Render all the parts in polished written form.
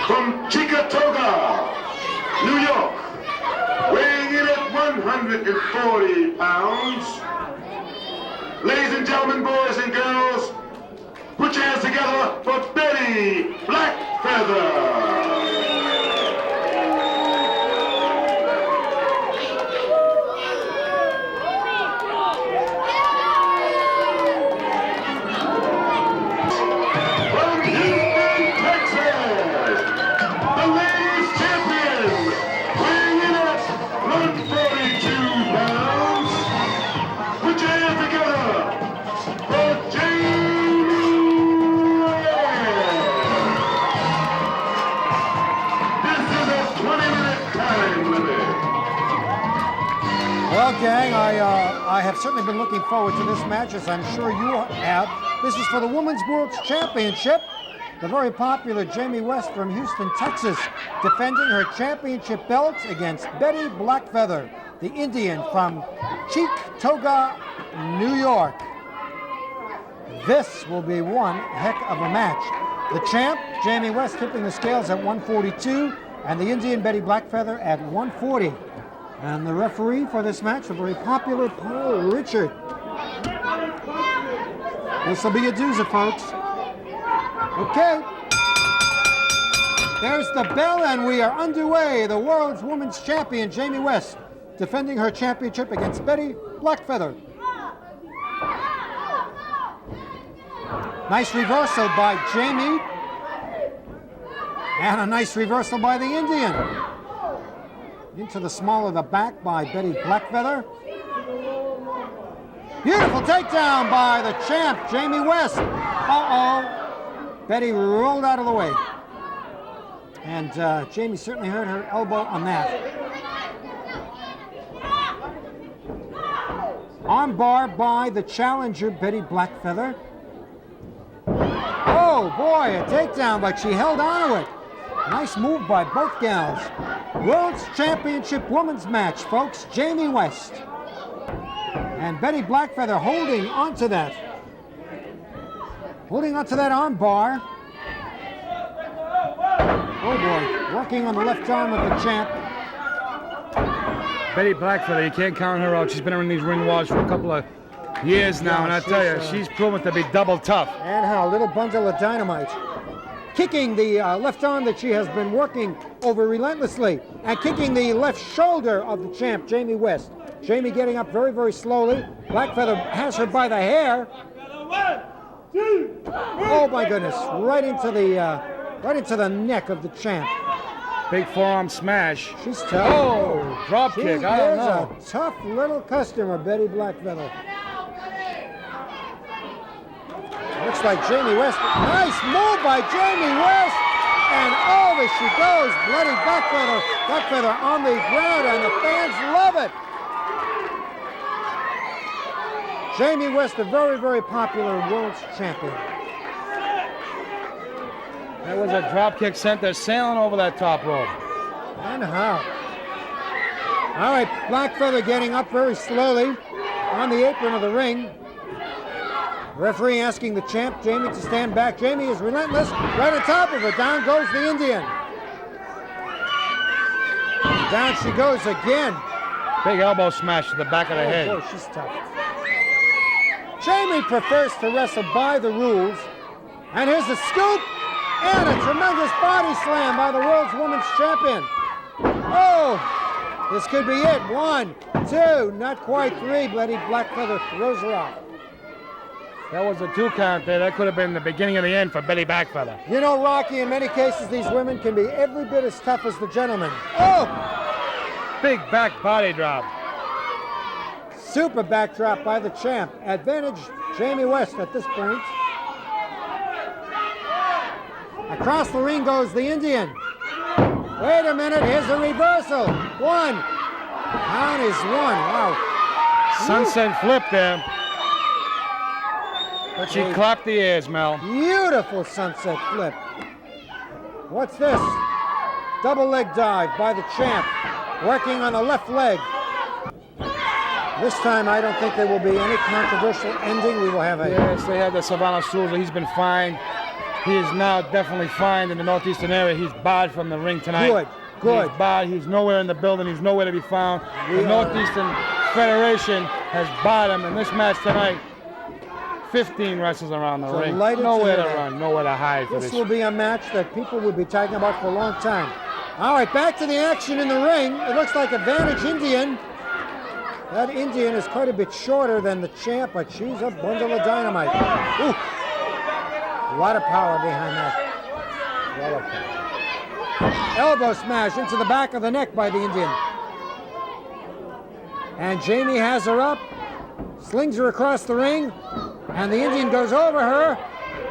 from Chicatoga, New York, weighing in at 140 pounds. Ladies and gentlemen, boys and girls, put your hands together for Betty Blackfeather. Well, gang, I have certainly been looking forward to this match, as I'm sure you have. This is for the Women's World Championship. The very popular Jamie West from Houston, Texas, defending her championship belt against Betty Blackfeather, the Indian from Chicatoga, New York. This will be one heck of a match. The champ, Jamie West, tipping the scales at 142, and the Indian, Betty Blackfeather, at 140. And the referee for this match, the very popular Paul Richard. This will be a doozy, folks. Okay. There's the bell, and we are underway. The world's women's champion, Jamie West, defending her championship against Betty Blackfeather. Nice reversal by Jamie. And a nice reversal by the Indian. Into the small of the back by Betty Blackfeather. Beautiful takedown by the champ, Jamie West. Uh-oh. Betty rolled out of the way. And Jamie certainly hurt her elbow on that. Armbar by the challenger, Betty Blackfeather. Oh, boy, a takedown, but she held on to it. Nice move by both gals. World's Championship Women's match, folks. Jamie West. And Betty Blackfeather holding onto that. Holding onto that arm bar. Oh boy, working on the left arm of the champ. Betty Blackfeather, you can't count her out. She's been in these ring wars for a couple of years now, and I tell you, she's proven to be double tough. And how, a little bundle of dynamite. Kicking the left arm that she has been working over relentlessly, and kicking the left shoulder of the champ, Jamie West. Jamie getting up very, very slowly. Blackfeather has her by the hair. Oh my goodness! Right into the neck of the champ. Big forearm smash. She's tough. Oh, drop kick. I don't know. She's a tough little customer, Betty Blackfeather. Looks like Jamie West. Nice move by Jamie West. And over she goes. Bloody Blackfeather on the ground, and the fans love it. Jamie West, a very, very popular world's champion. That was a drop kick sent there sailing over that top rope. And how? All right, Blackfeather getting up very slowly on the apron of the ring. Referee asking the champ, Jamie, to stand back. Jamie is relentless. Right on top of her. Down goes the Indian. Down she goes again. Big elbow smash to the back of the head. Boy, she's tough. Jamie prefers to wrestle by the rules. And here's the scoop. And a tremendous body slam by the world's women's champion. Oh, this could be it. 1, 2, not quite 3. Betty Blackfeather throws her off. That was a 2 count there. That could have been the beginning of the end for Betty Blackfeather. You know, Rocky, in many cases, these women can be every bit as tough as the gentlemen. Oh! Big back body drop. Super backdrop by the champ. Advantage, Jamie West at this point. Across the ring goes the Indian. Wait a minute, here's a reversal. 1. Down is 1. Wow. Sunset flip there. But she clapped the ears, Mel. Beautiful sunset flip. What's this? Double leg dive by the champ. Working on the left leg. This time I don't think there will be any controversial ending. We will have a... Yes, they have the Savannah Souza. He's been fine. He is now definitely fined in the northeastern area. He's barred from the ring tonight. Good. He's barred. He's nowhere in the building. He's nowhere to be found. The Northeastern Federation has barred him in this match tonight. 15 wrestlers around the ring. Nowhere to run, nowhere to hide for this. This will be a match that people will be talking about for a long time. All right, back to the action in the ring. It looks like Advantage Indian. That Indian is quite a bit shorter than the champ, but she's a bundle of dynamite. Ooh. A lot of power behind that. A lot of power. Elbow smash into the back of the neck by the Indian. And Jamie has her up, slings her across the ring, and the Indian goes over her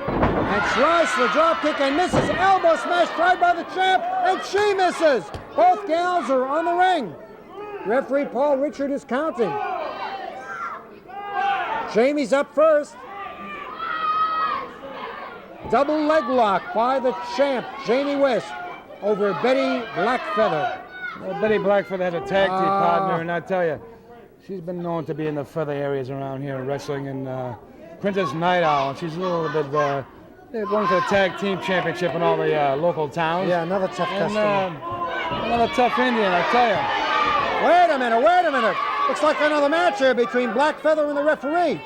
and tries the drop kick and misses. Elbow smash tried by the champ, and she misses. Both gals are on the ring. Referee Paul Richard is counting. Jamie's up first. Double leg lock by the champ, Jamie West, over Betty Blackfeather. Well, Betty Blackfeather has a tag team partner, and I tell you, she's been known to be in the feather areas around here wrestling in Princess Night Owl, and she's a little bit they're going for the tag team championship in all the local towns. Yeah, another tough customer. Another tough Indian, I tell you. Wait a minute. Looks like another match here between Blackfeather and the referee.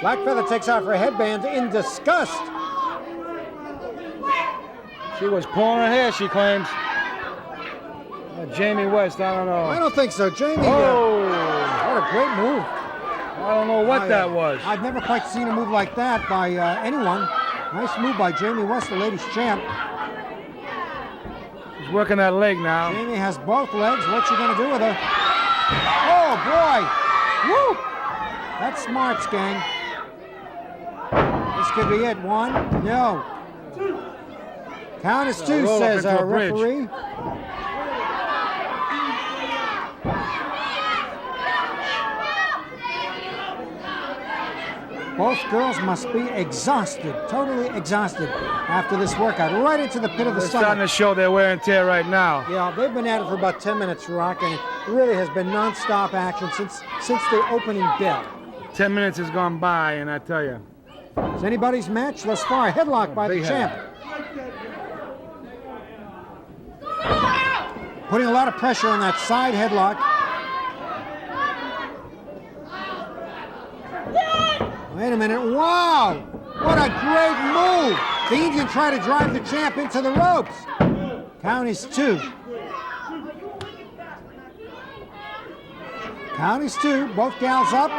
Blackfeather takes off her headband in disgust. She was pulling her hair, she claims. Jamie West, I don't know. I don't think so. Jamie, what a great move. I don't know what that was. I've never quite seen a move like that by anyone. Nice move by Jamie West, the ladies' champ. She's working that leg now. Jamie has both legs. What's she going to do with her? Oh, boy. Woo! That's smarts, gang. This could be it. One. No. Count is two, says our referee. Both girls must be exhausted, totally exhausted after this workout. Right into the pit of the stomach. They're starting to show their wear and tear right now. Yeah, they've been at it for about 10 minutes, Rock, and it really has been non-stop action since the opening bell. 10 minutes has gone by, and I tell you. It's anybody's match thus far. Headlock by the champ. Putting a lot of pressure on that side headlock. Wait a minute. Wow! What a great move! The Indian tried to drive the champ into the ropes. Count is two. Count is two. Both gals up.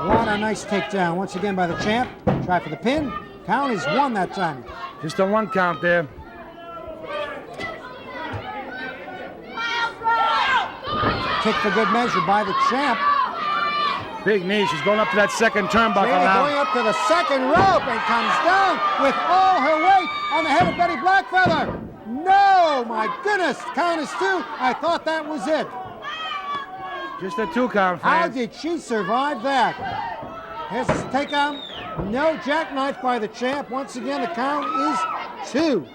What a nice takedown once again by the champ. Try for the pin. Count is one that time. Just a one count there. Kick for good measure by the champ. Big knee. She's going up to that second turnbuckle now. Going up to the second rope and comes down with all her weight on the head of Betty Blackfeather. No, my goodness. Count is two. I thought that was it. Just a two count, fans. How did she survive that? Here's the takedown. No jackknife by the champ. Once again, the count is two.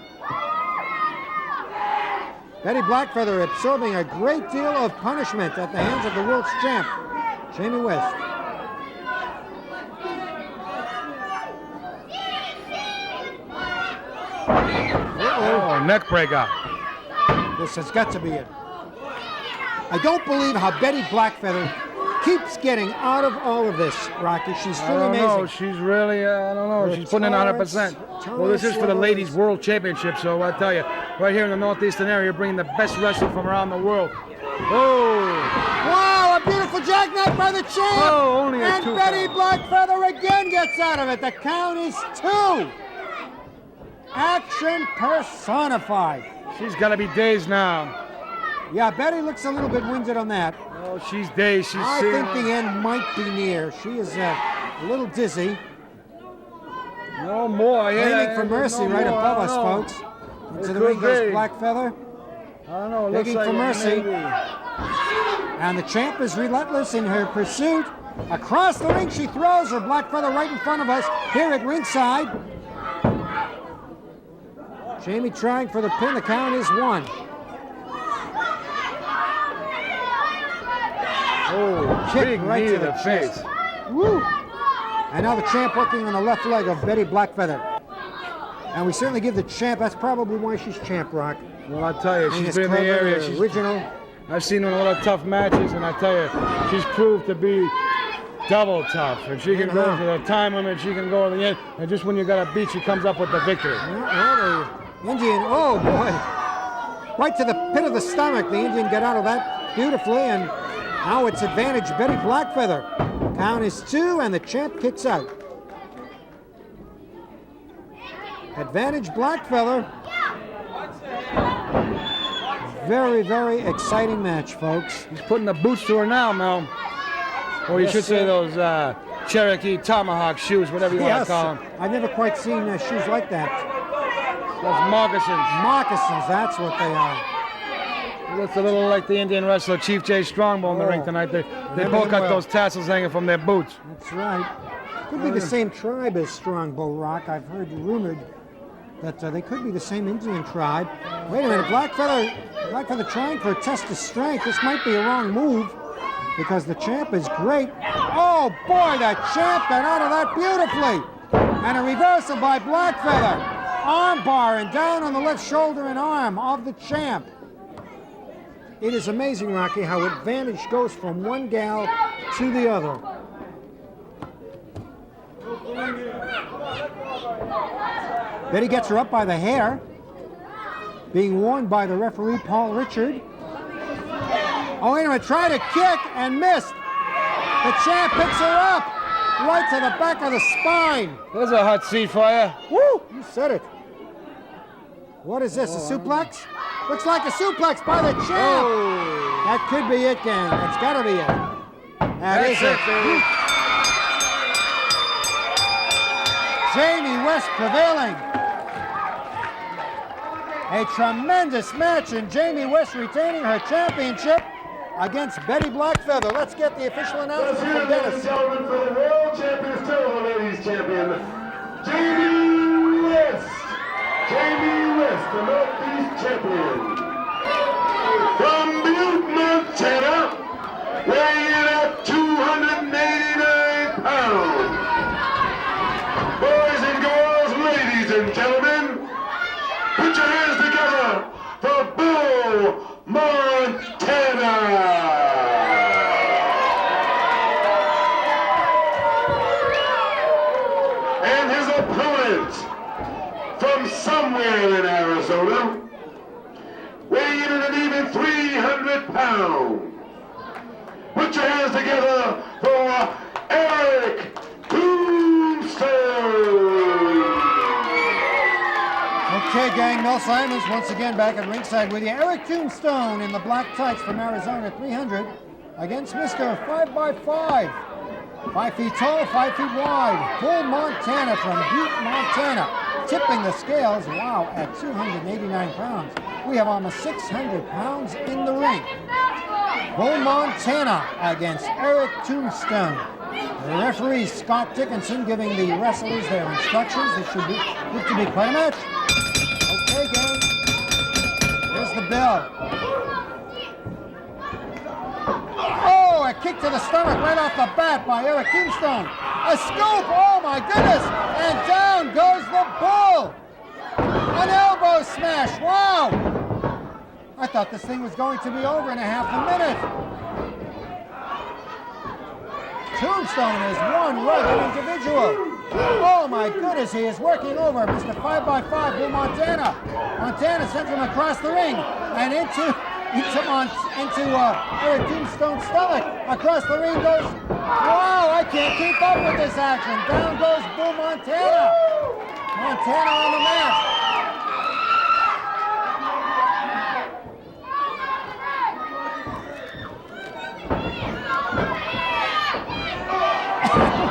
Betty Blackfeather absorbing a great deal of punishment at the hands of the world's champ, Jamie West. Oh, neck breaker. This has got to be it. I don't believe how Betty Blackfeather keeps getting out of all of this, Rocky. She's really amazing. No, she's really, I don't know. She's putting in 100%. Well, this is for the Ladies World Championship, so I tell you, right here in the Northeastern area, you're bringing the best wrestling from around the world. Oh! Wow, a beautiful jackknife by the champ! Oh, only a and two Betty count. Blackfeather again gets out of it. The count is two. Action personified. She's got to be dazed now. Yeah, Betty looks a little bit winded on that. Oh, she's dazed. I think the end might be near. She is a little dizzy. No more. Aiming for mercy right above us, folks. Into the ring goes Blackfeather. I don't know. Begging for mercy. And the champ is relentless in her pursuit. Across the ring she throws her. Blackfeather right in front of us here at ringside. Jamie trying for the pin. The count is one. Oh, Kick big right knee to to the the face. chest. Woo! And now the champ working on the left leg of Betty Blackfeather. And we certainly give the champ, that's probably why she's champ, Rock. Well, I tell you, Being she's as been in the clever, area. She's, original. I've seen her in a lot of tough matches, and I tell you, she's proved to be double tough. And she can go to the time limit, she can go to the end, and just when you got a beat, she comes up with the victory. Well, the Indian, oh boy. Right to the pit of the stomach. The Indian got out of that beautifully, and now it's advantage Betty Blackfeather. Count is 2, and the champ kicks out. Advantage Blackfeather. Very, very exciting match, folks. He's putting the boots to her now, Mel. Or you Yes, should say sir. those Cherokee Tomahawk shoes, whatever you want Yes, to call them. I've never quite seen shoes like that. Those moccasins. Moccasins, that's what they are. It looks a little like the Indian wrestler Chief J. Strongbow in the ring tonight. They Remember both him got well. those tassels hanging from their boots. That's right. Could be the same tribe as Strongbow Rock. I've heard rumored that they could be the same Indian tribe. Wait a minute, Blackfeather trying for a test of strength. This might be a wrong move because the champ is great. Oh boy, the champ got out of that beautifully. And a reversal by Blackfeather. Arm bar and down on the left shoulder and arm of the champ. It is amazing, Rocky, how advantage goes from one gal to the other. Betty gets her up by the hair, being warned by the referee, Paul Richard. Oh, wait a minute, try to kick and missed. The champ picks her up right to the back of the spine. There's a hot seat for you. Woo, you said it. What is this, a suplex? Looks like a suplex by the champ. Oh. That could be it, gang. That's got to be it. That is it. baby. Jamie West prevailing. A tremendous match, and Jamie West retaining her championship against Betty Blackfeather. Let's get the official Let's announcement hear from it, ladies and Dennis. gentlemen, for the world champion, still the ladies champion, Jamie West. Jamie West, the Northeast champion. From Butte, Montana, weighing in at 289 pounds. Boys and girls, ladies and gentlemen, put your hands together for Bull Montana. And his opponent from somewhere in Arizona, weighing in at even 300 pounds. Put your hands together for Eric Tombstone. Okay, gang, Mel Simons once again back at ringside with you. Eric Tombstone in the black tights from Arizona, 300, against Mr. 5x5. 5 feet tall, 5 feet wide. Bull Montana from Butte, Montana. Tipping the scales, wow, at 289 pounds. We have almost 600 pounds in the ring. Bull Montana against Eric Tombstone. The referee, Scott Dickinson, giving the wrestlers their instructions. This should be, look to be quite a match. Okay, gang. Here's the bell. Oh, a kick to the stomach right off the bat by Eric Tombstone. A scoop, oh my goodness. And down goes the Bull. An elbow smash, wow. I thought this thing was going to be over in a half a minute. Tombstone is one rugged individual. Oh my goodness, he is working over Mr. 5x5, Bull Montana. Montana sends him across the ring and into Eric Tombstone's stomach. Across the ring goes, wow, I can't keep up with this action. Down goes Bull Montana. Montana on the mat.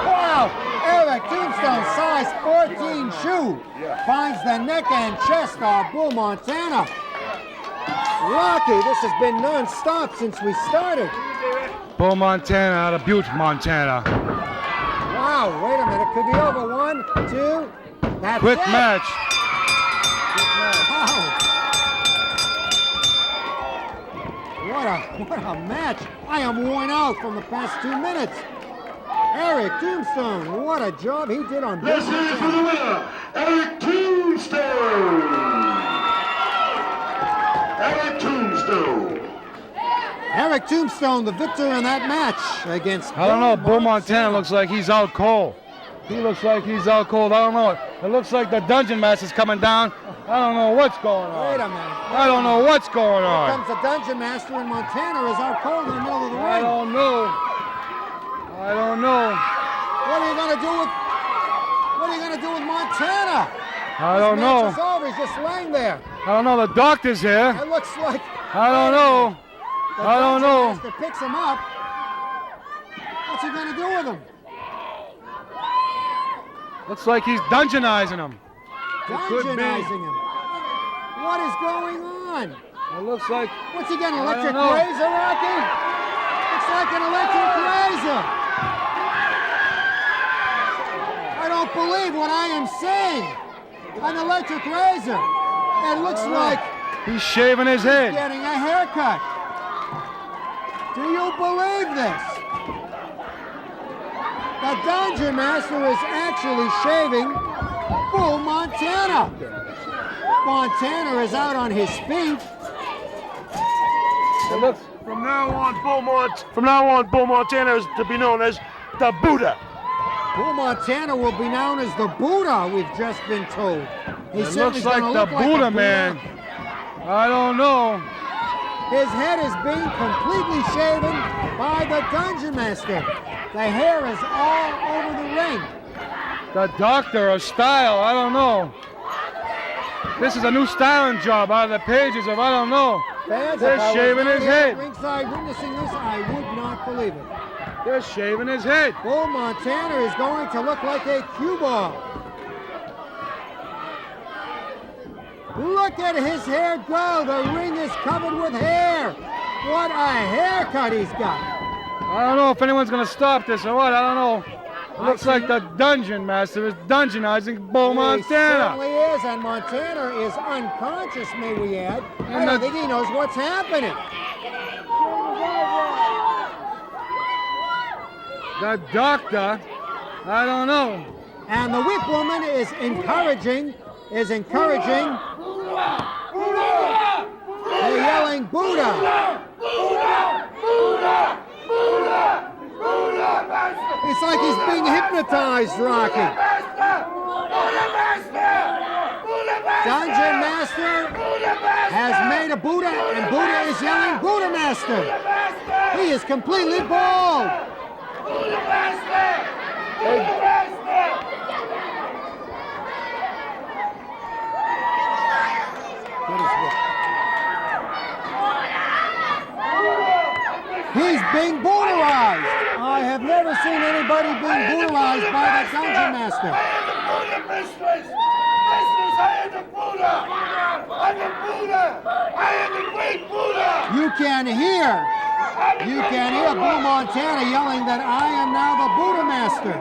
Wow, Eric Tombstone, size 14 shoe, finds the neck and chest of Bull Montana. Rocky, this has been non-stop since we started. Bull Montana out of Butte, Montana. Wow, wait a minute, could be over. 1, 2, that's Quick it. match. Wow. What a match. I am worn out from the past 2 minutes. Eric Tombstone, what a job he did on Let's hear it for the winner, Eric Tombstone. Eric Tombstone. Eric Tombstone, the victor in that match against... I don't know. Bull Montana looks like he's out cold. He looks like he's out cold. I don't know. It looks like the Dungeon Master's coming down. I don't know what's going on. Wait a minute. I don't know what's going Here on. comes the Dungeon Master, and Montana is out cold in the middle of the I ring. don't know. I don't know. What are you gonna do with Montana? I don't This know. match is over. He's just laying there. I don't know. The doctor's here. It looks like I don't know. the I don't Dungeon know. Master picks him up. What's he gonna do with him? Looks like he's dungeonizing him. could be. Dungeonizing him. What is going on? It looks like. What's he getting? I Electric don't know. razor, Rocky? Looks like an electric razor. I don't believe what I am seeing. An electric razor. It looks like He's shaving his head. getting a haircut. Do you believe this? The Dungeon Master is actually shaving Bull Montana. Montana is out on his feet. It looks. From now on, Bull Montana is to be known as the Buddha. Bull Montana will be known as the Buddha, we've just been told. He's It certainly looks like gonna the look like a Buddha man. I don't know. His head is being completely shaven by the Dungeon Master. The hair is all over the ring. The doctor or style, I don't know. This is a new styling job out of the pages of I don't know. Fans, They're if I was shaving not his here at head. ringside witnessing this, I would not believe it. They're shaving his head. Bull Montana is going to look like a cue ball. Look at his hair go. The ring is covered with hair. What a haircut he's got. I don't know if anyone's gonna stop this or what. I don't know. It I looks like see. the Dungeon Master is dungeonizing Bull He Montana. certainly is, and Montana is unconscious, may we add. I And don't the- think he knows what's happening. The doctor, I don't know. And the whip woman is encouraging. They're yelling Buddha. It's like he's being hypnotized, Rocky. Dungeon Master has made a Buddha, and Buddha is yelling Buddha Master. He is completely bald. Get his whip. He's being Buddhaized. I have never seen anybody being Buddhaized by the Dungeon Master. I am the Buddha, mistress! Mistress, I am the Buddha! I'm the Buddha! I am the great Buddha! You can hear Bull Montana yelling that I am now the Buddha Master.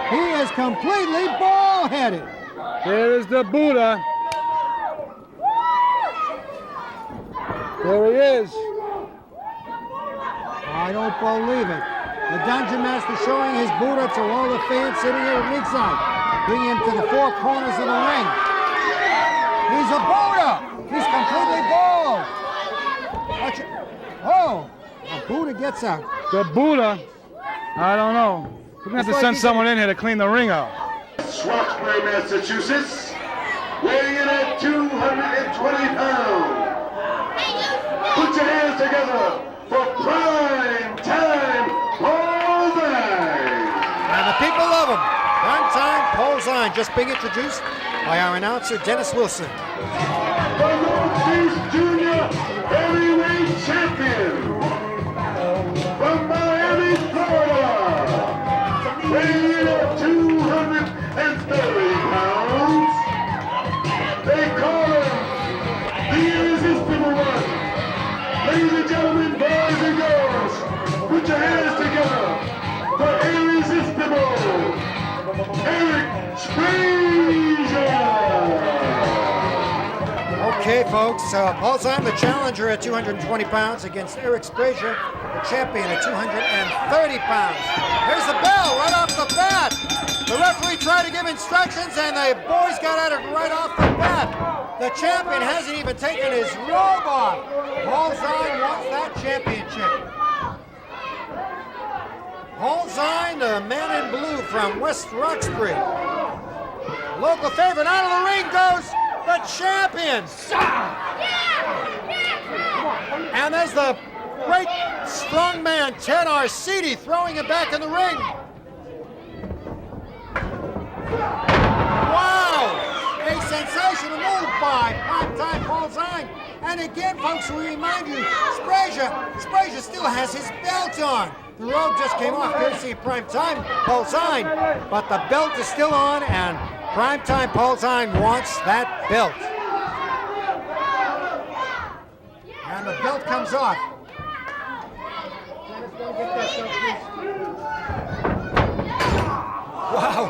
He is completely bald-headed. There is the Buddha. There he is. I don't believe it. The Dungeon Master showing his Buddha to all the fans sitting here at ringside, bringing him to the four corners of the ring. He's a Buddha. He's completely bald. Watch it. Oh, the Buddha gets out. The Buddha. I don't know. We're gonna have to It's like send he's someone in here to clean the ring out. Roxbury, Massachusetts, weighing in at 220 pounds. Put your hands together for prime time Bullseye. And the people love him. Prime time, Paul Zine, just being introduced by our announcer, Dennis Wilson. The Northeast Junior Heavyweight Champion from Miami, Florida, weighing in at 230 pounds. They call him the Irresistible One. Ladies and gentlemen, boys and girls, put your hands together for Irresistible Eric Frazier. Okay, folks, Paul Zime, the challenger at 220 pounds against Eric Sprazier, the champion at 230 pounds. Here's the bell right off the bat. The referee tried to give instructions, and the boys got at it right off the bat. The champion hasn't even taken his robe off. Paul Zime wants that championship. Paul Zime, the man in blue from West Roxbury. Local favorite, out of the ring goes the champion. And there's the great strong man, Ted Arcidi, throwing him back in the ring. Wow! A sensational move by Primetime Paul Zime. And again, folks, we remind you, Sprazier still has his belt on. The robe just came off, courtesy of Primetime Paul Zime. But the belt is still on, and Primetime Paul Zime wants that belt. And the belt comes off. Dennis, go get that belt, please. Wow.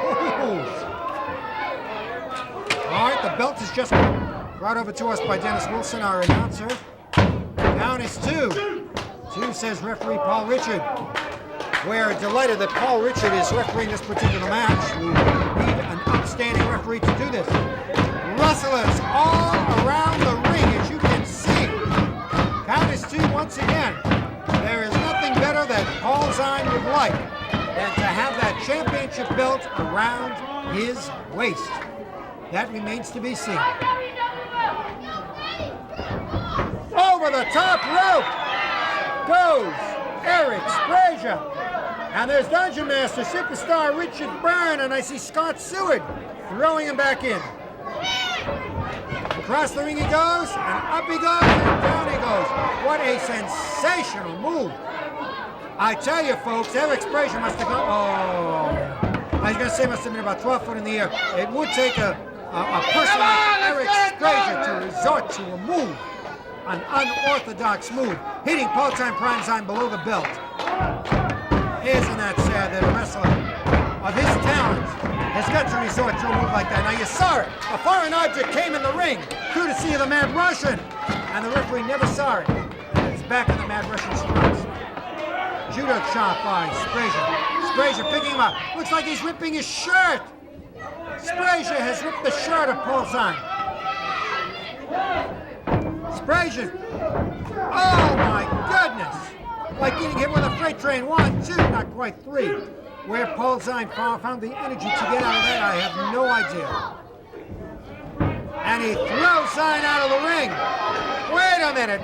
All right, the belt is just brought over to us by Dennis Wilson, our announcer. Down is 2. 2, says referee Paul Richard. We're delighted that Paul Richard is refereeing this particular match. We need an upstanding referee to do this. Wrestlers all around the ring, as you can see. Count is 2 once again. There is nothing better that Paul Zime would like than to have that championship belt around his waist. That remains to be seen. Over the top rope goes Eric Sprazier. And there's Dungeon Master superstar Richard Byrne, and I see Scott Seward throwing him back in. Across the ring he goes, and up he goes, and down he goes. What a sensational move. I tell you, folks, Eric Sprazier must have gone, I was going to say must have been about 12 foot in the air. It would take a person like Eric Sprazier to resort to a move, an unorthodox move, hitting Paul-Time Prime Zime below the belt. Isn't that sad that a wrestler of his talents has got to resort to a move like that? Now you saw it. A foreign object came in the ring, courtesy of the Mad Russian, and the referee never saw it. And it's back in the Mad Russian strikes. Judo chop by Sprazier. Sprazier picking him up. Looks like he's ripping his shirt. Sprazier has ripped the shirt of Paul Zime. Sprazier. Oh my goodness. Like getting hit with a freight train. 1, 2, not quite 3. Where Paul Zime found the energy to get out of that, I have no idea. And he throws Zime out of the ring. Wait a minute.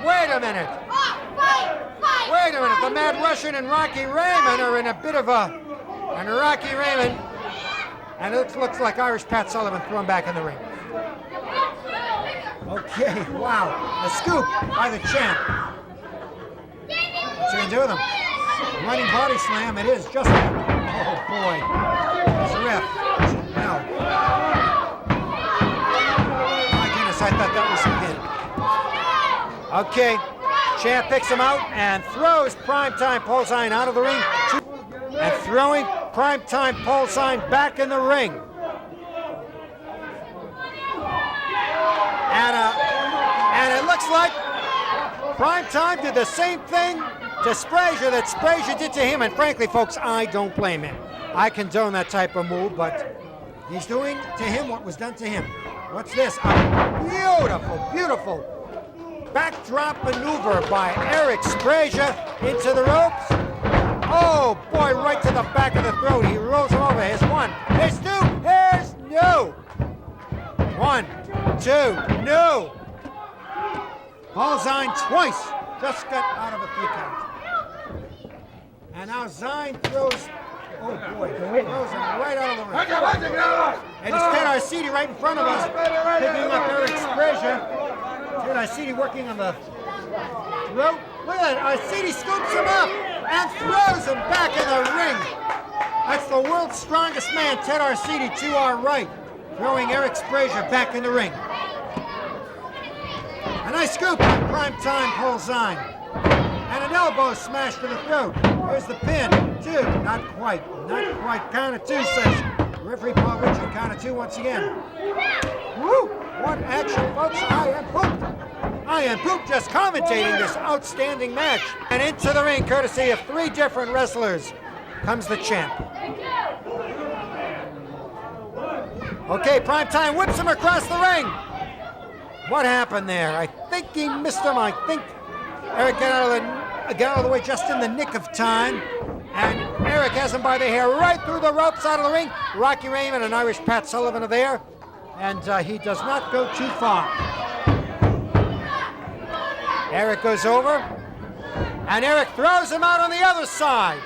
The Mad Russian and Rocky Raymond are in a bit of a... And Rocky Raymond... And it looks like Irish Pat Sullivan thrown back in the ring. Okay, wow. A scoop by the champ. What's he going to do with him? Running body slam, it is just that. Oh boy. There's a ref. No. My goodness, I thought that was a pin. Okay. Champ picks him out and throws Primetime Paul Zime out of the ring. And throwing Primetime Paul Zime back in the ring. And it looks like Primetime did the same thing to Sprazier that Sprazier did to him. And frankly, folks, I don't blame him. I condone that type of move, but he's doing to him what was done to him. What's this? A beautiful backdrop maneuver by Eric Sprazier into the ropes. Oh boy, right to the back of the throat. He rolls him over. Here's 1. Here's 2. Here's no. 1, 2, no. Paul Zime twice just got out of a 3 count. And now Zime throws, oh boy, throws him right out of the ring. And it's Ted Arcidi right in front of us, picking up Eric Sprazier. Ted Arcidi working on the throat. Look at that, Arcidi scoops him up and throws him back in the ring. That's the world's strongest man, Ted Arcidi, to our right, throwing Eric Sprazier back in the ring. A nice scoop on Primetime Paul Zime. And an elbow smash to the throat. Here's the pin. 2, not quite. Count of 2, says referee Paul Richard. Count of 2 once again. Woo! What action, folks. I am hooked. I am Poop just commentating this outstanding match. And into the ring, courtesy of 3 different wrestlers, comes the champ. Okay, Primetime whips him across the ring. What happened there? I think he missed him. I think Eric got out of the way just in the nick of time. And Eric has him by the hair right through the ropes out of the ring. Rocky Raymond and Irish Pat Sullivan are there. And he does not go too far. Eric goes over. And Eric throws him out on the other side.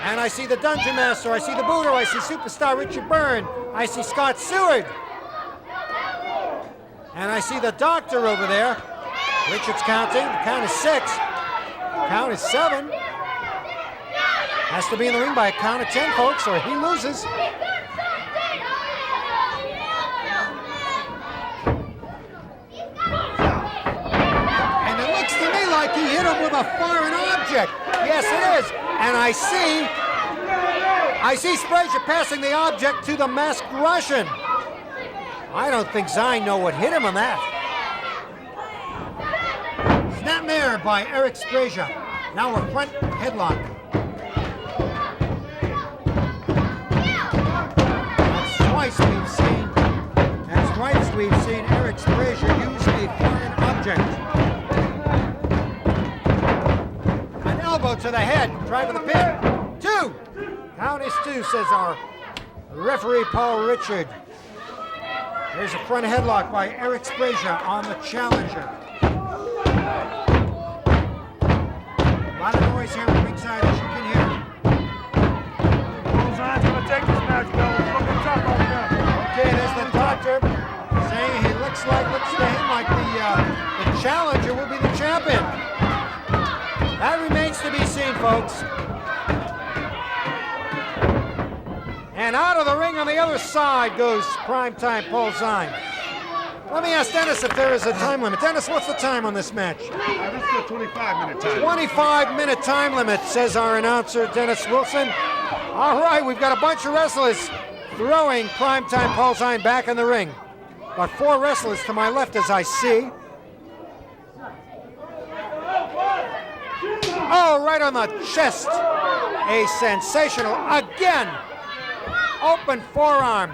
And I see the Dungeon Master. I see the Buddha. I see Superstar Richard Byrne. I see Scott Seward. And I see the Doctor over there. Richard's counting. The count is 6. Count is 7. Has to be in the ring by a count of 10, folks, or he loses. And it looks to me like he hit him with a foreign object. Yes, it is. And I see Frazier passing the object to the masked Russian. I don't think Zine know what hit him on that. Snapmare by Eric Frazier. Now a front headlock. That's twice we've seen Eric Frazier use a foreign object. An elbow to the head. Try for the pin. 2. Count is 2, says our referee Paul Richard. There's a front headlock by Eric Frazier on the challenger. A lot of noise here on the ringside, as you can hear. Bullseye's gonna take this match, Bill. It's looking tough out there. Okay, there's the Doctor saying he looks to him like the challenger will be the champion. That remains to be seen, folks. And out of the ring on the other side goes Primetime Paul Zine. Let me ask Dennis if there is a time limit. Dennis, what's the time on this match? This is a 25-minute time. 25-minute time limit, says our announcer, Dennis Wilson. All right, we've got a bunch of wrestlers throwing Primetime Paul Zine back in the ring. About 4 wrestlers to my left, as I see. Oh, right on the chest. A sensational, again, open forearm.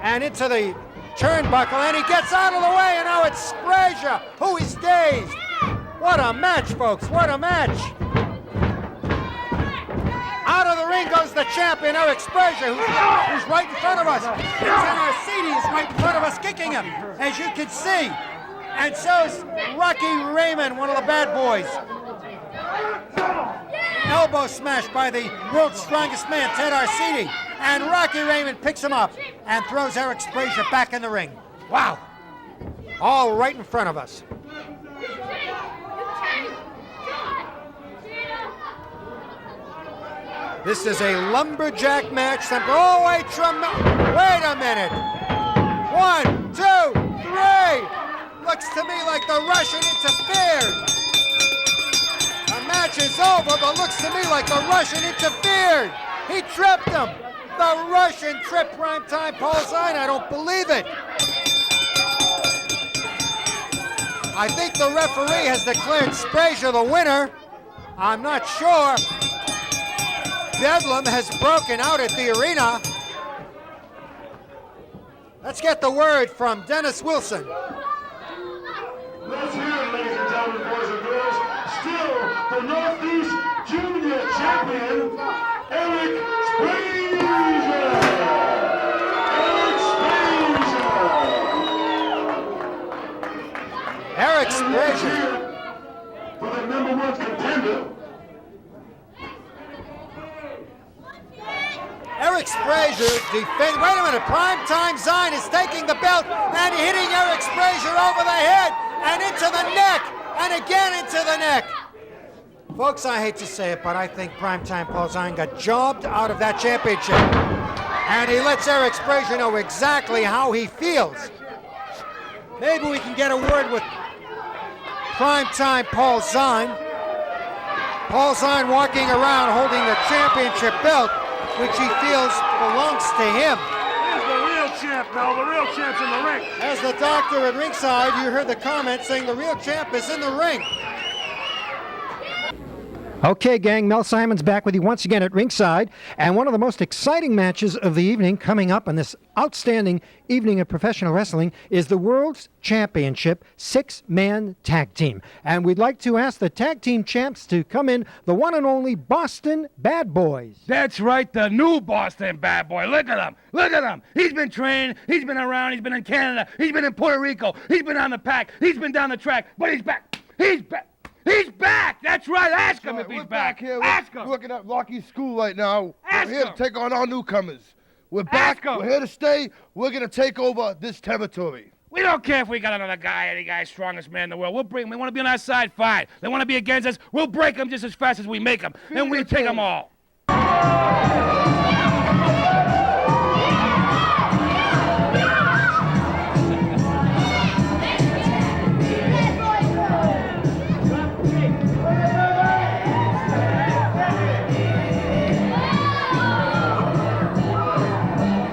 And into the turnbuckle, and he gets out of the way, and now it's Frazier, who is dazed. What a match, folks, what a match. Out of the ring goes the champion, Eric Frazier, who's right in front of us. Tenarcidi is right in front of us, kicking him, as you can see. And so is Rocky Raymond, one of the bad boys. Elbow smash by the world's strongest man, Tenarcidi. And Rocky Raymond picks him up and throws Eric Frazier back in the ring. Wow. All right in front of us. This is a lumberjack match. Oh, wait a minute. 1, 2, 3. Looks to me like the Russian interfered. The match is over, but looks to me like the Russian interfered. He tripped him. The Russian tripped Primetime Paul Zine. I don't believe it. I think the referee has declared Frazier the winner. I'm not sure. Bedlam has broken out at the arena. Let's get the word from Dennis Wilson. Let's hear it, ladies and gentlemen, boys and girls. Still the Northeast Junior Champion, Eric Frazier. Eric Frazier. For the #1 contender. Eric Frazier defends. Wait a minute. Primetime Zine is taking the belt and hitting Eric Frazier over the head and into the neck and again into the neck. Folks, I hate to say it, but I think Primetime Paul Zine got jobbed out of that championship. And he lets Eric Frazier know exactly how he feels. Maybe we can get a word with Primetime Paul Zine. Paul Zine walking around holding the championship belt, which he feels belongs to him. He's the real champ, Mel. The real champ's in the ring. As the doctor at ringside, you heard the comment saying the real champ is in the ring. Okay, gang, Mel Simon's back with you once again at ringside, and one of the most exciting matches of the evening coming up on this outstanding evening of professional wrestling is the World's Championship 6-man tag team. And we'd like to ask the tag team champs to come in, the one and only Boston Bad Boys. That's right, the new Boston Bad Boy. Look at him. Look at him. He's been trained. He's been around. He's been in Canada. He's been in Puerto Rico. He's been on the pack. He's been down the track. But he's back. He's back. He's back! That's right, ask him if he's back. Here. Ask We're him. working at Rocky's school right now. Ask We're here him. to take on our newcomers. We're back. Ask him. We're here to stay. We're going to take over this territory. We don't care if we got another guy, any guy, strongest man in the world. We'll bring him. They want to be on our side, fine. They want to be against us, we'll break them just as fast as we make them. And we take them all.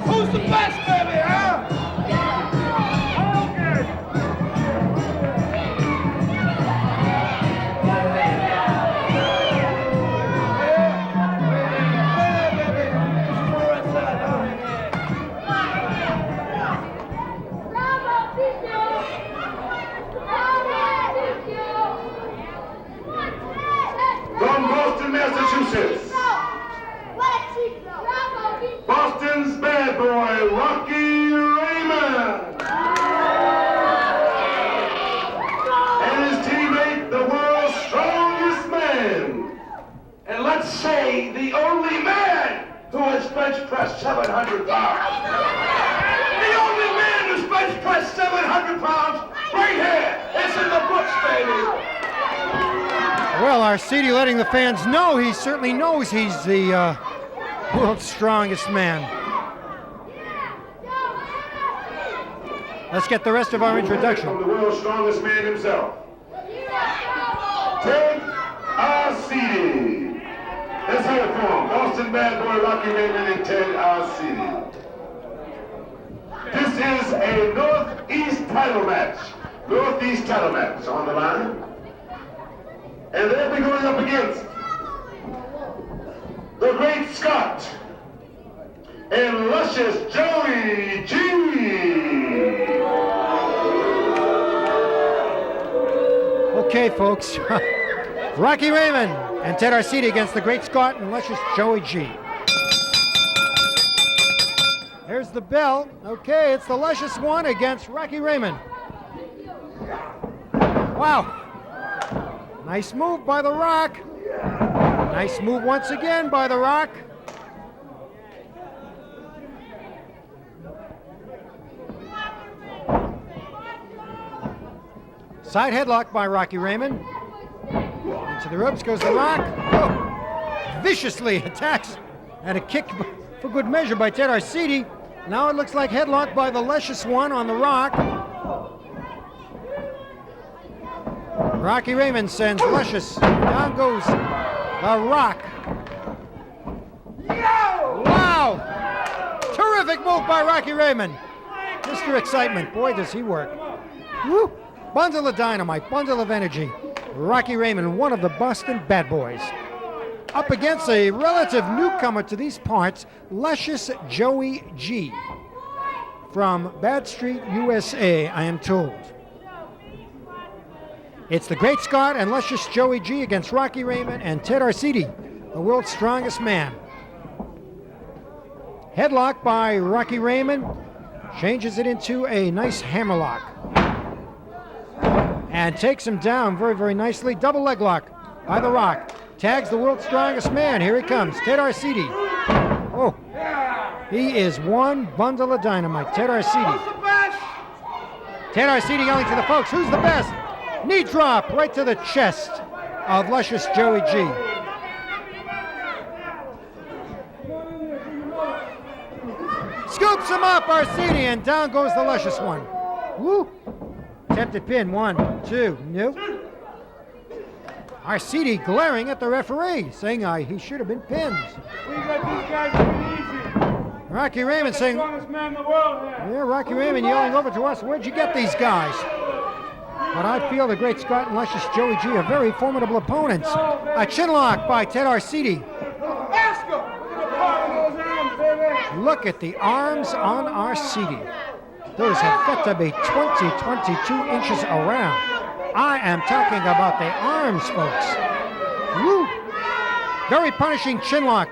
Who's the best, baby, huh? Okay. From Boston, Massachusetts, Boston's bad boy, Rocky Raymond. And his teammate, the world's strongest man. And let's say the only man who has bench pressed 700 pounds. The only man who's bench pressed 700 pounds right here. It's in the books, baby. Well, Arcidi letting the fans know he certainly knows he's the world's strongest man. Let's get the rest of our introduction. From the world's strongest man himself, Ted Arcidi. Let's hear it for him. Boston Bad Boy, Rocky Raymond, and Ted Arcidi. This is a Northeast title match. Northeast title match on the line. And they'll be going up against the Great Scott and Luscious Joey G. Okay, folks. Rocky Raymond and Ted Arcidi against the Great Scott and Luscious Joey G. There's the bell. Okay, it's the Luscious One against Rocky Raymond. Wow. Nice move by The Rock. Nice move once again by The Rock. Side headlock by Rocky Raymond. Into the ropes goes The Rock. Oh, viciously attacks and a kick for good measure by Ted Arcidi. Now it looks like headlock by the Luscious One on The Rock. Rocky Raymond sends Luscious. Down goes The Rock. Wow! Terrific move by Rocky Raymond. Mr. Excitement. Boy, does he work. Woo! Bundle of dynamite, bundle of energy. Rocky Raymond, one of the Boston Bad Boys. Up against a relative newcomer to these parts, Luscious Joey G. From Bad Street, USA, I am told. It's the Great Scott and Luscious Joey G against Rocky Raymond and Ted Arcidi, the world's strongest man. Headlock by Rocky Raymond, changes it into a nice hammerlock. And takes him down very, very nicely. Double leg lock by The Rock. Tags the world's strongest man. Here he comes, Ted Arcidi. Oh, he is one bundle of dynamite, Ted Arcidi. Who's the best? Ted Arcidi yelling to the folks, who's the best? Knee drop right to the chest of Luscious Joey G. Scoops him up, Arcidi, and down goes the Luscious One. Woo! Attempted pin, 1, 2, nope. Arcidi glaring at the referee, saying he should have been pinned. We got these guys pretty easy. Rocky Raymond saying, Strongest man in the world here. yeah, Rocky Raymond yelling over to us, where'd you get these guys? But I feel the Great Scott and Luscious Joey G are very formidable opponents. A chin lock by Ted Arcidi. Ask him. Look at the arms on those arms, baby. Look at the arms on Arcidi. Those have got to be 20, 22 inches around. I am talking about the arms, folks. Woo! Very punishing chin lock.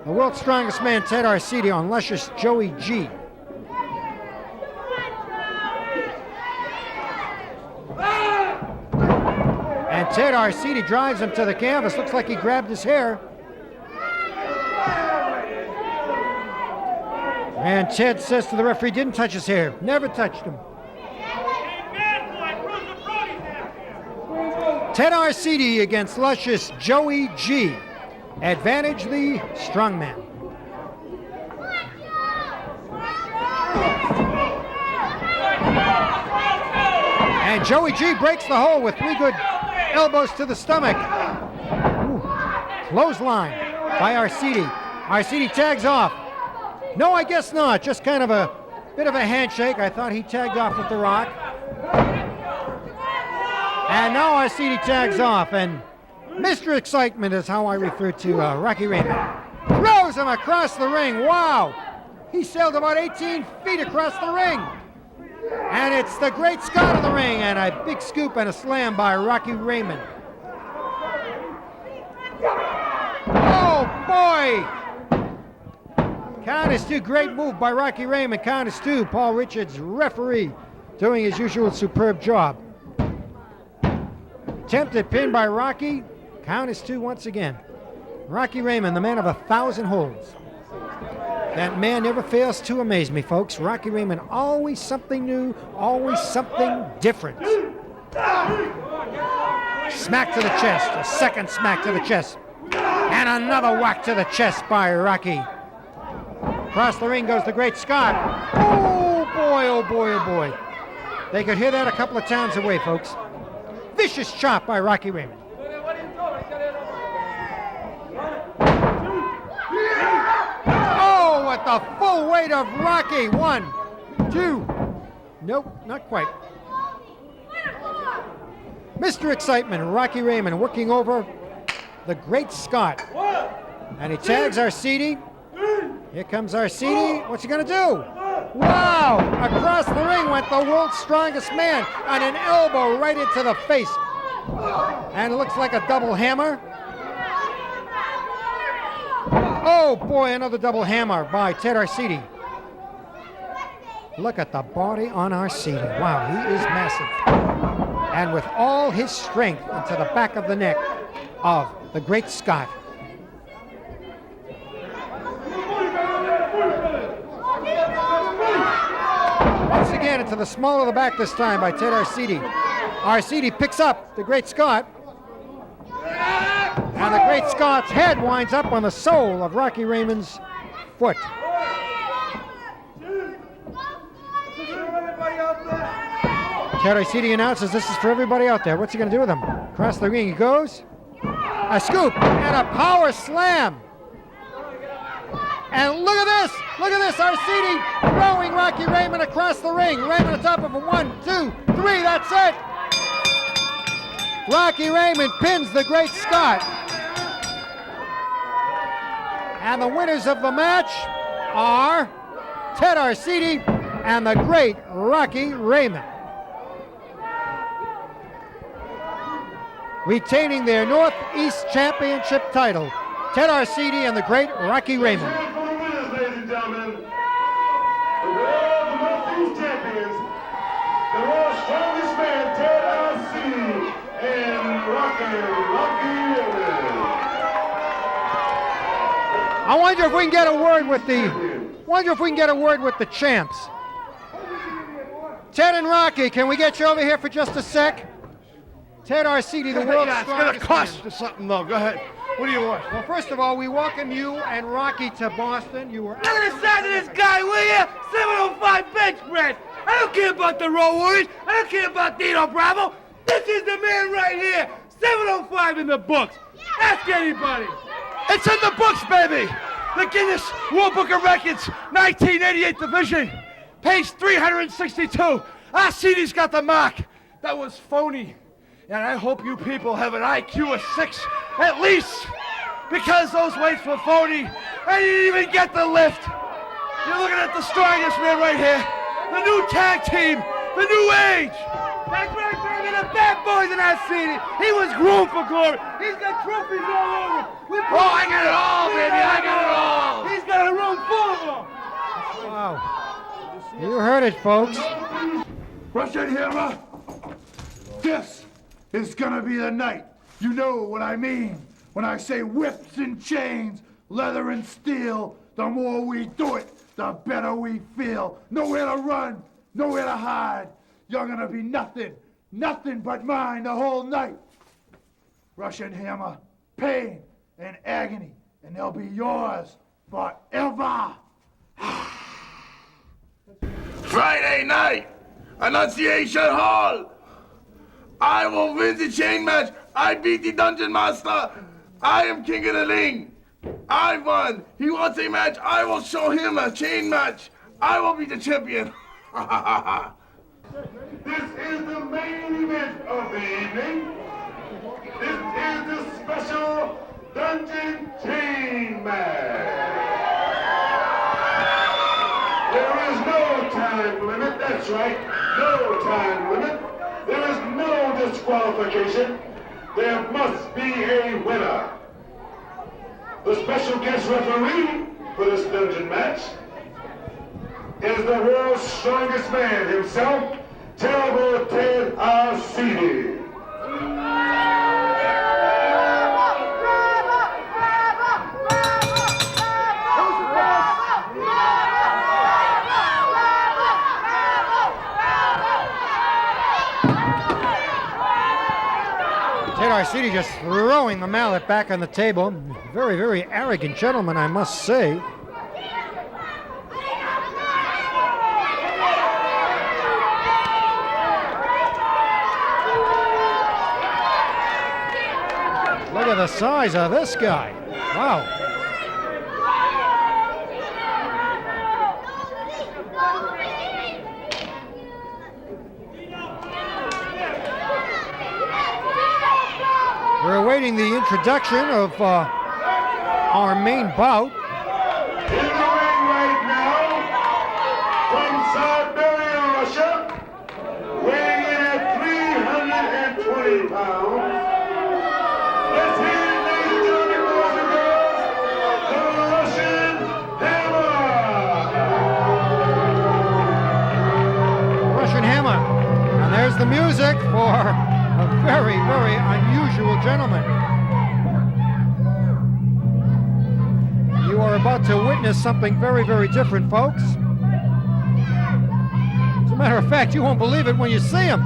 The world's strongest man, Ted Arcidi, on Luscious Joey G. And Ted Arcidi drives him to the canvas. Looks like he grabbed his hair. And Ted says to the referee, didn't touch his hair. Never touched him. Ted Arcidi against Luscious Joey G. Advantage the strongman. And Joey G breaks the hole with 3 good elbows to the stomach. Ooh. Clothesline by Arcidi. Arcidi tags off. No, I guess not. Just kind of a bit of a handshake. I thought he tagged off with the Rock. And now Arcidi tags off. And Mr. Excitement is how I refer to Rocky Raymond. Throws him across the ring. Wow. He sailed about 18 feet across the ring. And it's the Great Scott of the ring. And a big scoop and a slam by Rocky Raymond. Oh, boy. Count is 2. Great move by Rocky Raymond. Count is 2. Paul Richards, referee, doing his usual superb job. Attempted pin by Rocky. Count is 2 once again. Rocky Raymond, the man of 1,000 holds. That man never fails to amaze me, folks. Rocky Raymond, always something new, always something different. Smack to the chest. A second smack to the chest. And another whack to the chest by Rocky. Across the ring goes the Great Scott. Oh boy, oh boy, oh boy. They could hear that a couple of towns away, folks. Vicious chop by Rocky Raymond. Oh, with the full weight of Rocky. 1, 2. Nope, not quite. Mr. Excitement, Rocky Raymond, working over the Great Scott. And he tags Arcidi. Here comes Arcidi. What's he going to do? Wow! Across the ring went the world's strongest man on an elbow right into the face. And it looks like a double hammer. Oh boy, another double hammer by Ted Arcidi. Look at the body on Arcidi. Wow, he is massive. And with all his strength into the back of the neck of the Great Scott. Once again into the small of the back this time by Ted Arcidi. Arcidi picks up the Great Scott. And the Great Scott's head winds up on the sole of Rocky Raymond's foot. Ted Arcidi announces this is for everybody out there. What's he going to do with him? Across the ring he goes. A scoop and a power slam. And look at this! Look at this! Arcidi throwing Rocky Raymond across the ring. Raymond on top of him. 1, 2, 3. That's it! Rocky Raymond pins the Great Scott. And the winners of the match are Ted Arcidi and the great Rocky Raymond. Retaining their Northeast Championship title, Ted Arcidi and the great Rocky Raymond. Ladies and gentlemen, the world Northeast champions, the world's strongest man, Ted Arcidi, and Rocky Raymond. I wonder if we can get a word with the champs. Ted and Rocky, can we get you over here for just a sec? Ted Arcidi, the world's Yeah, it's going to strongest cost man. you something, though. Go ahead. What do you want? Well, first of all, we welcome you and Rocky to Boston. You were Look at the size of this guy, will you? 705 bench press. I don't care about the Road Warriors. I don't care about Dino Bravo. This is the man right here. 705 in the books. Ask anybody. It's in the books, baby. the Guinness World Book of Records, 1988 division, page 362. RCD's got the mark. That was phony. And I hope you people have an IQ of 6 at least, because those weights were phony. I didn't even get the lift. You're looking at the strongest man right here. The new tag team, the new age. That's right, baby, the bad boys in RCD. He was groomed for glory. He's got trophies all over. Oh, I got it all, baby, I got it all. He's got a room full of them. Wow. You heard it, folks. Russian Hammer, this is gonna be the night. You know what I mean when I say whips and chains, leather and steel. The more we do it, the better we feel. Nowhere to run, nowhere to hide. You're gonna be nothing but mine the whole night. Russian Hammer, pain and agony, and they'll be yours forever. Friday night, Annunciation Hall. I will win the chain match. I beat the Dungeon Master. I am King of the Ring. I won. He wants a match. I will show him a chain match. I will be the champion. This is the main event of the evening. This is the special Dungeon Chain match. There is no time limit, that's right, no time limit. There is no disqualification. There must be a winner. The special guest referee for this dungeon match is the world's strongest man himself, Terrible Ted Arcidi. Ted Arcidi just throwing the mallet back on the table. Very, very arrogant gentleman, I must say. Look at the size of this guy. Wow. We're awaiting the introduction of our main bout. In the ring right now, from Siberia, Russia, weighing in at 320 pounds. Let's hear it, ladies and gentlemen, boys and girls, the Russian Hammer! Russian Hammer. And there's the music for a very, very unusual gentleman. You are about to witness something very, very different, folks. As a matter of fact, you won't believe it when you see him.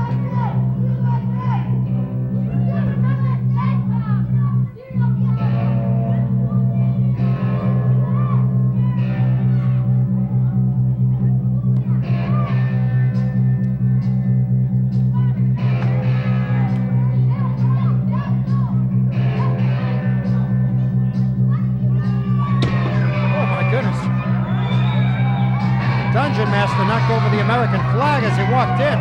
Dungeon Master knocked over the American flag as he walked in.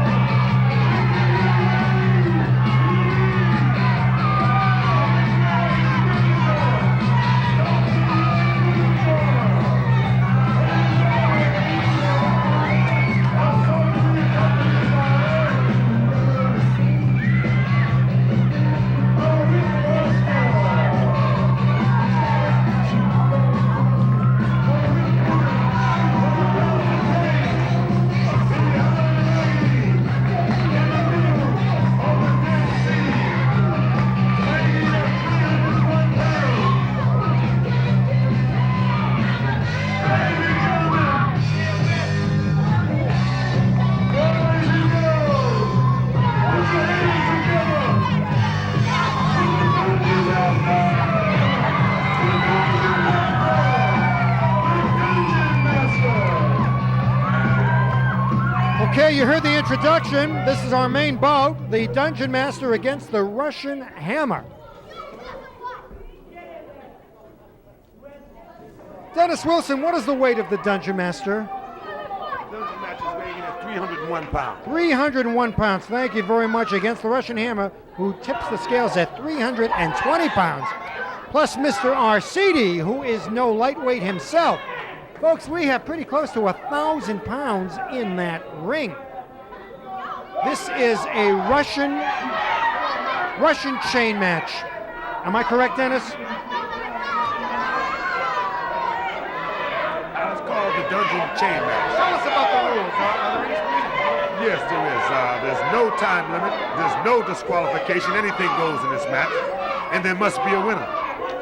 Okay, you heard the introduction. This is our main bout, the Dungeon Master against the Russian Hammer. Dennis Wilson, what is the weight of the Dungeon Master? Dungeon match is weighing in at 301 pounds. 301 pounds. Thank you very much. Against the Russian Hammer, who tips the scales at 320 pounds. Plus Mr. Arcidi, who is no lightweight himself. Folks, we have pretty close to 1,000 pounds in that ring. This is a Russian chain match. Am I correct, Dennis? It's called the Dungeon Chain Match. Tell us about the rules. Are there any? Yes, there is. There's no time limit. There's no disqualification. Anything goes in this match, and there must be a winner.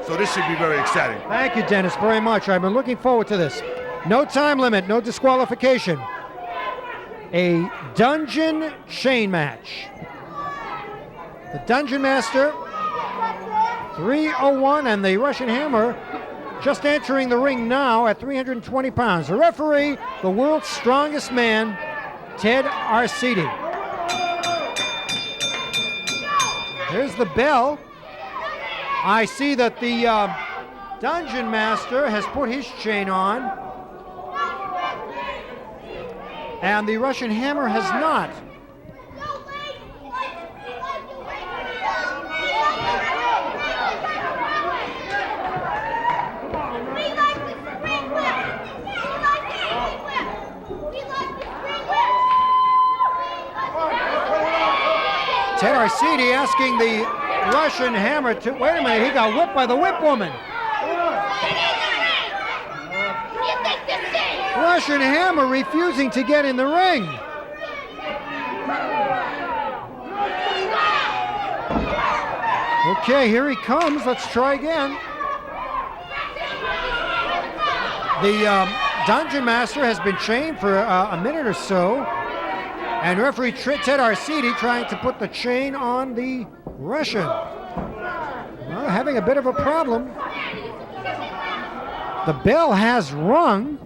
So this should be very exciting. Thank you, Dennis, very much. I've been looking forward to this. No time limit, no disqualification. A Dungeon Chain Match. The Dungeon Master, 301, and the Russian Hammer just entering the ring now at 320 pounds. The referee, the world's strongest man, Ted Arcidi. Here's the bell. I see that the Dungeon Master has put his chain on, and the Russian Hammer has not. Ted Arcidi asking the Russian Hammer to, wait a minute, he got whipped by the whip woman. Russian Hammer refusing to get in the ring. Okay, here he comes. Let's try again. The Dungeon Master has been chained for a minute or so, and referee Ted Arcidi trying to put the chain on the Russian. Well, having a bit of a problem. The bell has rung.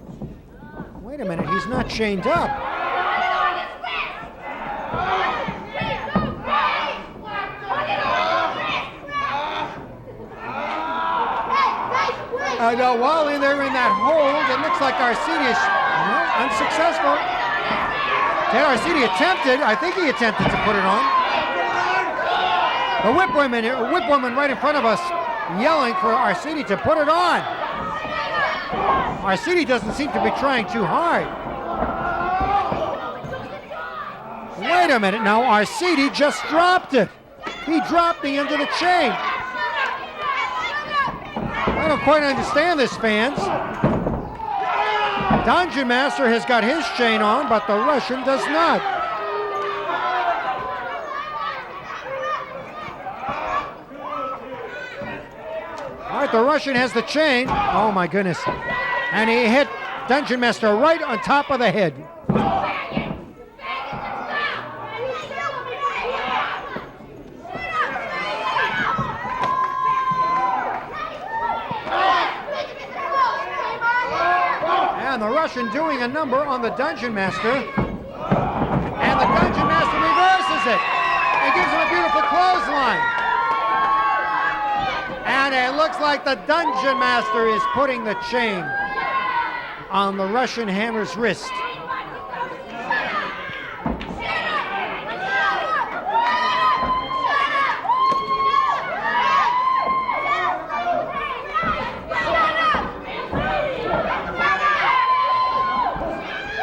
Wait a minute, he's not chained up. While they're in that hold, it looks like Arcidi is unsuccessful. Ted Arcidi attempted, I think he attempted to put it on. The whip woman right in front of us yelling for Arcidi to put it on. Arcidi doesn't seem to be trying too hard. Wait a minute now, Arcidi just dropped it. He dropped the end of the chain. I don't quite understand this, fans. Dungeon Master has got his chain on, but the Russian does not. All right, the Russian has the chain. Oh my goodness. And he hit Dungeon Master right on top of the head. And the Russian doing a number on the Dungeon Master. And the Dungeon Master reverses it. And gives him a beautiful clothesline. And it looks like the Dungeon Master is putting the chain on the Russian Hammer's wrist.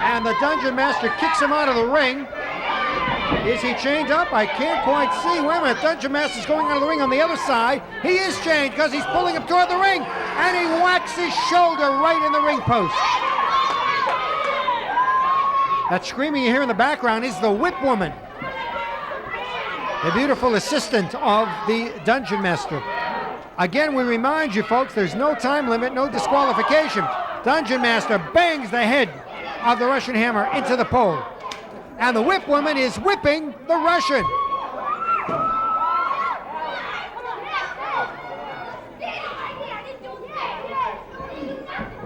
And the Dungeon Master kicks him out of the ring. Is he chained up? I can't quite see. Wait a minute, Dungeon Master's going out of the ring on the other side. He is chained because he's pulling him toward the ring. And he whacks his shoulder right in the ring post. That screaming you hear in the background is the whip woman, the beautiful assistant of the Dungeon Master. Again, we remind you folks, there's no time limit, no disqualification. Dungeon Master bangs the head of the Russian Hammer into the pole. And the whip woman is whipping the Russian.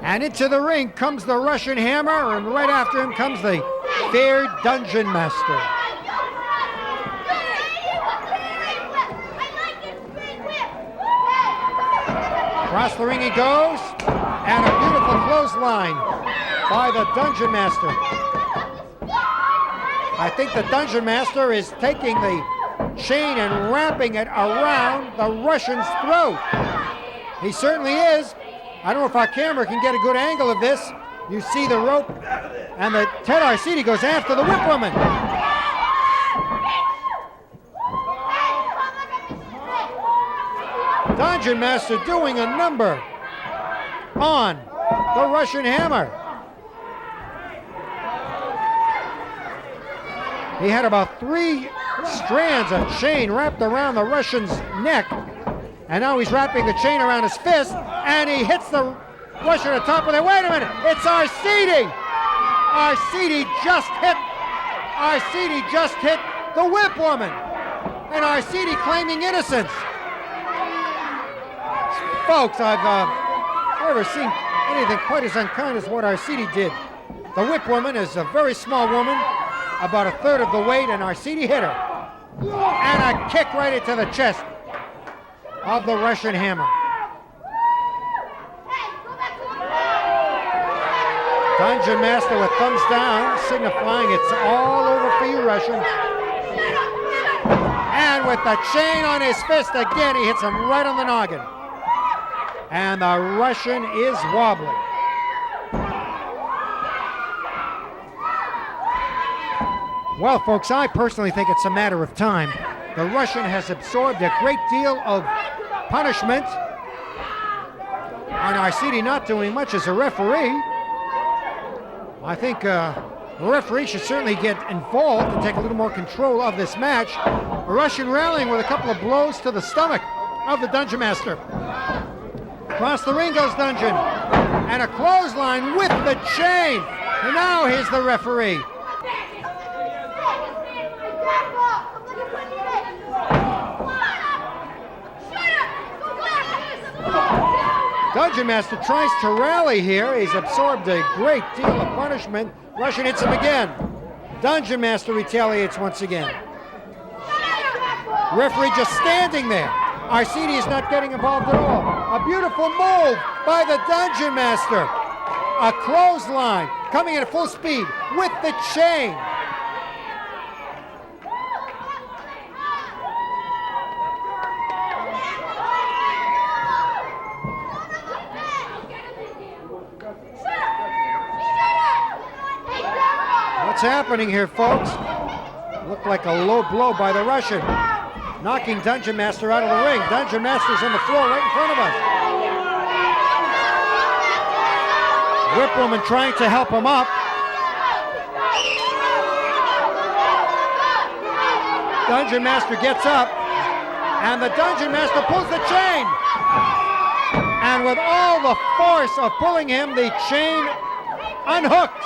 And into the ring comes the Russian Hammer, and right after him comes the fair Dungeon Master. Across the ring he goes, and a beautiful clothesline by the Dungeon Master. I think the Dungeon Master is taking the chain and wrapping it around the Russian's throat. He certainly is. I don't know if our camera can get a good angle of this. You see the rope, and the Ted Arcidi goes after the whip woman. Dungeon Master doing a number on the Russian Hammer. He had about 3 strands of chain wrapped around the Russian's neck, and now he's wrapping the chain around his fist, and he hits the Russian at the top of it. Wait a minute, it's Arcidi! Arcidi just hit the whip woman, and Arcidi claiming innocence. Folks, I've never seen anything quite as unkind as what Arcidi did. The whip woman is a very small woman, about 1/3 of the weight, and Arcidi hit her. And a kick right into the chest of the Russian Hammer. Dungeon Master with thumbs down, signifying it's all over for you, Russian. And with the chain on his fist again, he hits him right on the noggin. And the Russian is wobbling. Well, folks, I personally think it's a matter of time. The Russian has absorbed a great deal of punishment, and Arcidi not doing much as a referee. I think a referee should certainly get involved and take a little more control of this match. A Russian rallying with a couple of blows to the stomach of the Dungeon Master. Across the ring goes Dungeon, and a clothesline with the chain. And now here's the referee. Dungeon Master tries to rally here. He's absorbed a great deal of punishment. Russian hits him again. Dungeon Master retaliates once again. Referee just standing there. Arcidi is not getting involved at all. A beautiful move by the Dungeon Master. A clothesline coming at full speed with the chain. What's happening here, folks? Looked like a low blow by the Russian, knocking Dungeon Master out of the ring. Dungeon Master's on the floor right in front of us. Whip woman trying to help him up. Dungeon Master gets up, and the Dungeon Master pulls the chain. And with all the force of pulling him, the chain unhooked.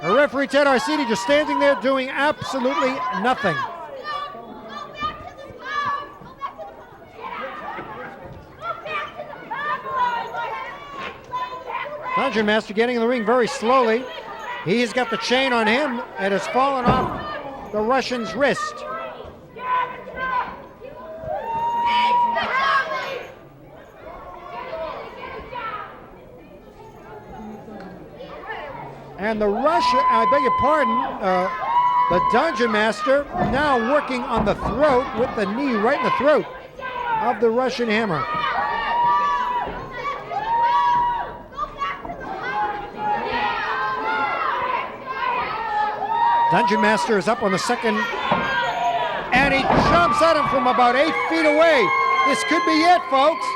The referee, Ted Arcidi, just standing there doing absolutely nothing. Dungeon Master getting in the ring very slowly. He's got the chain on him. It has fallen off the Russian's wrist. And the Russian, I beg your pardon, the Dungeon Master now working on the throat with the knee right in the throat of the Russian Hammer. Dungeon Master is up on the second, and he jumps at him from about 8 feet away. This could be it, folks.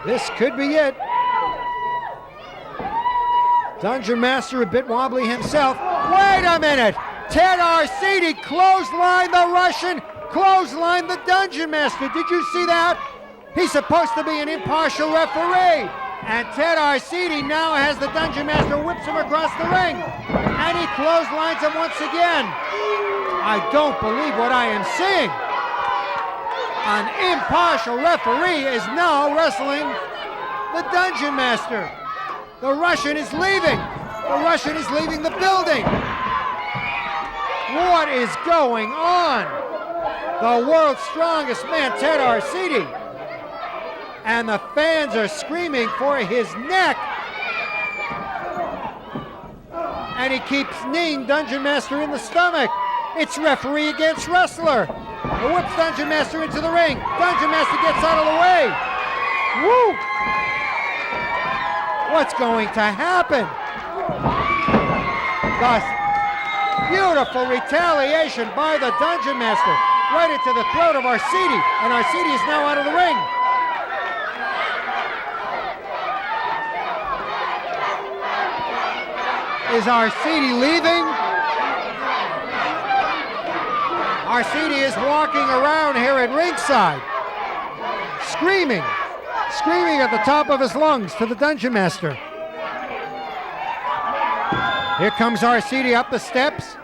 This could be it. Dungeon Master a bit wobbly himself. Wait a minute! Ted Arcidi clotheslined the Russian, clotheslined the Dungeon Master. Did you see that? He's supposed to be an impartial referee. And Ted Arcidi now has the Dungeon Master, whips him across the ring. And he clotheslines him once again. I don't believe what I am seeing. An impartial referee is now wrestling the Dungeon Master. The Russian is leaving. The Russian is leaving the building. What is going on? The world's strongest man, Ted Arcidi, and the fans are screaming for his neck. And he keeps kneeing Dungeon Master in the stomach. It's referee against wrestler. He whips Dungeon Master into the ring. Dungeon Master gets out of the way. Woo! What's going to happen? Thus, beautiful retaliation by the Dungeon Master right into the throat of Arcidi, and Arcidi is now out of the ring. Is Arcidi leaving? Arcidi is walking around here at ringside, screaming at the top of his lungs to the Dungeon Master. Here comes Arcidi up the steps.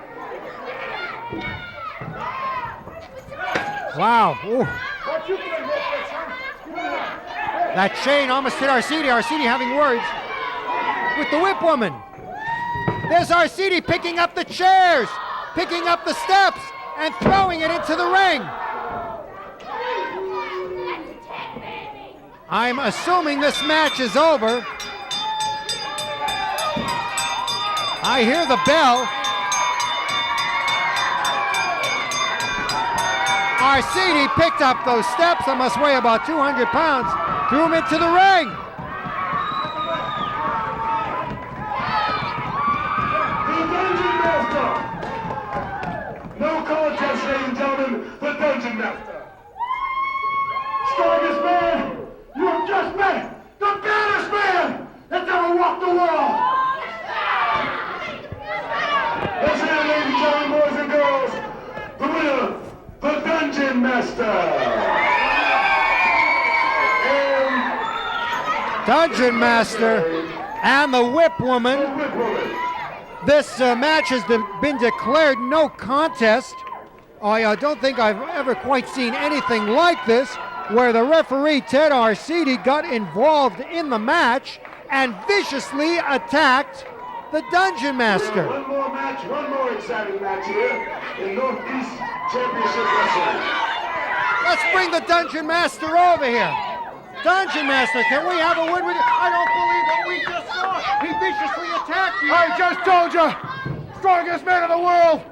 Wow. Ooh. That chain almost hit Arcidi. Arcidi having words with the whip woman. There's Arcidi picking up the chairs, picking up the steps, and throwing it into the ring. I'm assuming this match is over. I hear the bell. Arcidi picked up those steps that must weigh about 200 pounds, threw them into the ring. The Dungeon Master! No contest, ladies and gentlemen, the Dungeon Master. Strongest man you have just met, the baddest man that's ever walked the world. Let's hear it, ladies and gentlemen, boys and girls, the winner, the Dungeon Master. And Dungeon Master and the Whip Woman. the Whip Woman. This match has been declared no contest. I don't think I've ever quite seen anything like this, where the referee, Ted Arcidi, got involved in the match and viciously attacked the Dungeon Master. One more match, one more exciting match here in Northeast Championship Wrestling. Let's bring the Dungeon Master over here. Dungeon Master, can we have a word with you? I don't believe what we just saw. He viciously attacked you. I just told you, strongest man in the world.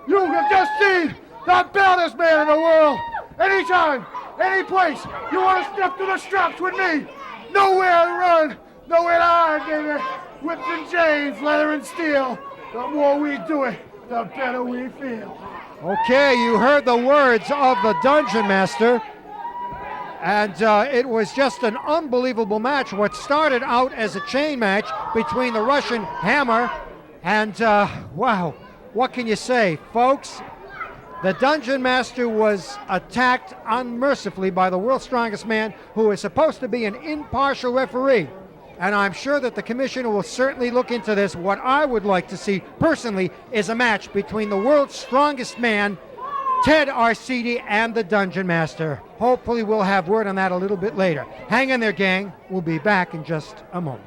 You have just seen the baddest man in the world. Anytime, any place, you want to step to the straps with me. Nowhere to run, nowhere to hide, baby. Whips and chains, leather and steel. The more we do it, the better we feel. Okay, you heard the words of the Dungeon Master. And it was just an unbelievable match. What started out as a chain match between the Russian Hammer and, wow, what can you say, folks? The Dungeon Master was attacked unmercifully by the world's strongest man, who is supposed to be an impartial referee. And I'm sure that the commissioner will certainly look into this. What I would like to see, personally, is a match between the world's strongest man, Ted Arcidi, and the Dungeon Master. Hopefully we'll have word on that a little bit later. Hang in there, gang. We'll be back in just a moment.